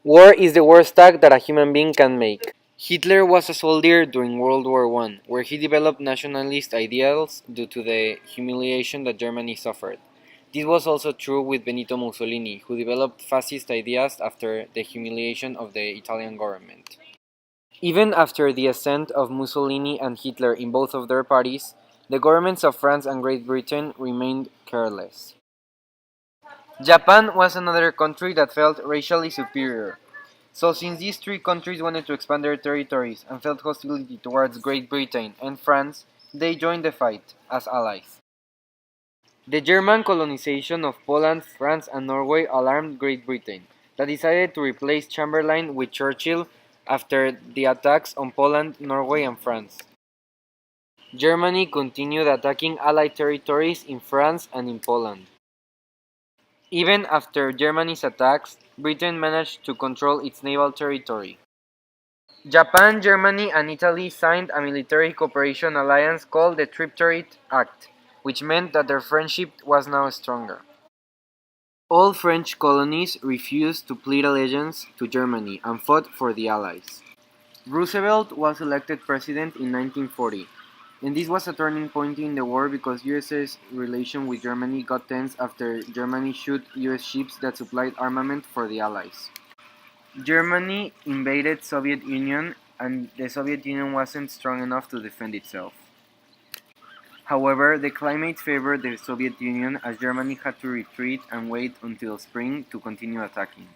War is the worst act that a human being can make. Hitler was a soldier during World War I, where he developed nationalist ideals due to the humiliation that Germany suffered. This was also true with Benito Mussolini, who developed fascist ideas after the humiliation of the Italian government. Even after the ascent of Mussolini and Hitler in both of their parties, the governments of France and Great Britain remained careless. Japan was another country that felt racially superior. So since these three countries wanted to expand their territories and felt hostility towards Great Britain and France, they joined the fight as allies. The German colonization of Poland, France, and Norway alarmed Great Britain, that decided to replace Chamberlain with Churchill after the attacks on Poland, Norway, and France. Germany continued attacking Allied territories in France and in Poland. Even after Germany's attacks, Britain managed to control its naval territory. Japan, Germany, and Italy signed a military cooperation alliance called the Tripartite Pact, which meant that their friendship was now stronger. All French colonies refused to plead allegiance to Germany and fought for the Allies. Roosevelt was elected president in 1940, and this was a turning point in the war because USA's relation with Germany got tense after Germany shot US ships that supplied armament for the Allies. Germany invaded Soviet Union and the Soviet Union wasn't strong enough to defend itself. However, the climate favored the Soviet Union as Germany had to retreat and wait until spring to continue attacking.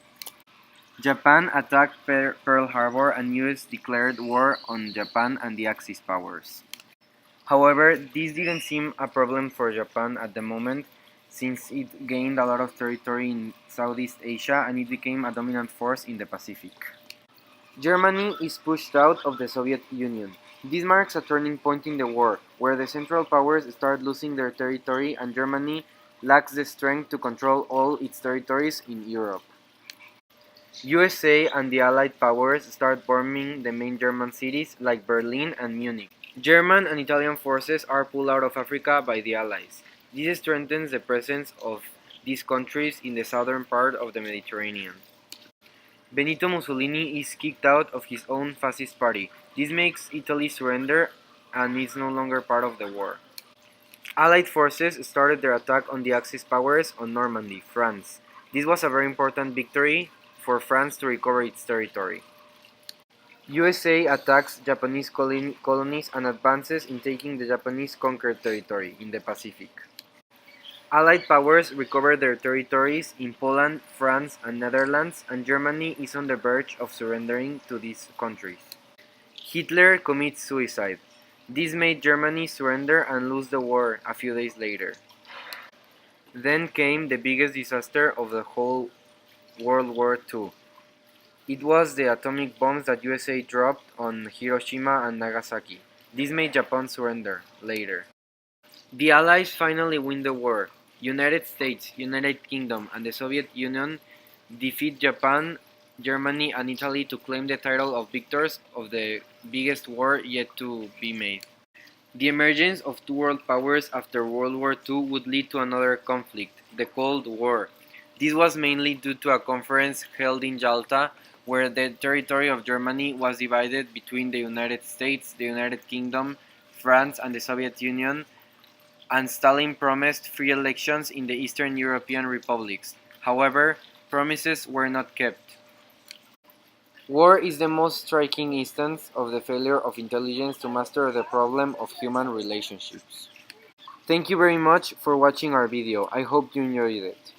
Japan attacked Pearl Harbor and US declared war on Japan and the Axis powers. However, this didn't seem a problem for Japan at the moment, since it gained a lot of territory in Southeast Asia and it became a dominant force in the Pacific. Germany is pushed out of the Soviet Union. This marks a turning point in the war, where the Central Powers start losing their territory and Germany lacks the strength to control all its territories in Europe. USA and the Allied powers start bombing the main German cities like Berlin and Munich. German and Italian forces are pulled out of Africa by the Allies. This strengthens the presence of these countries in the southern part of the Mediterranean. Benito Mussolini is kicked out of his own fascist party. This makes Italy surrender and is no longer part of the war. Allied forces started their attack on the Axis powers on Normandy, France. This was a very important victory for France to recover its territory. USA attacks Japanese colonies and advances in taking the Japanese conquered territory in the Pacific. Allied powers recover their territories in Poland, France, and Netherlands, and Germany is on the verge of surrendering to these countries. Hitler commits suicide. This made Germany surrender and lose the war a few days later. Then came the biggest disaster of the whole World War II. It was the atomic bombs that USA dropped on Hiroshima and Nagasaki. This made Japan surrender later. The Allies finally win the war. United States, United Kingdom, and the Soviet Union defeat Japan, Germany, and Italy to claim the title of victors of the biggest war yet to be made. The emergence of two world powers after World War II would lead to another conflict, the Cold War. This was mainly due to a conference held in Yalta where the territory of Germany was divided between the United States, the United Kingdom, France, and the Soviet Union, and Stalin promised free elections in the Eastern European republics. However, promises were not kept. War is the most striking instance of the failure of intelligence to master the problem of human relationships. Thank you very much for watching our video. I hope you enjoyed it.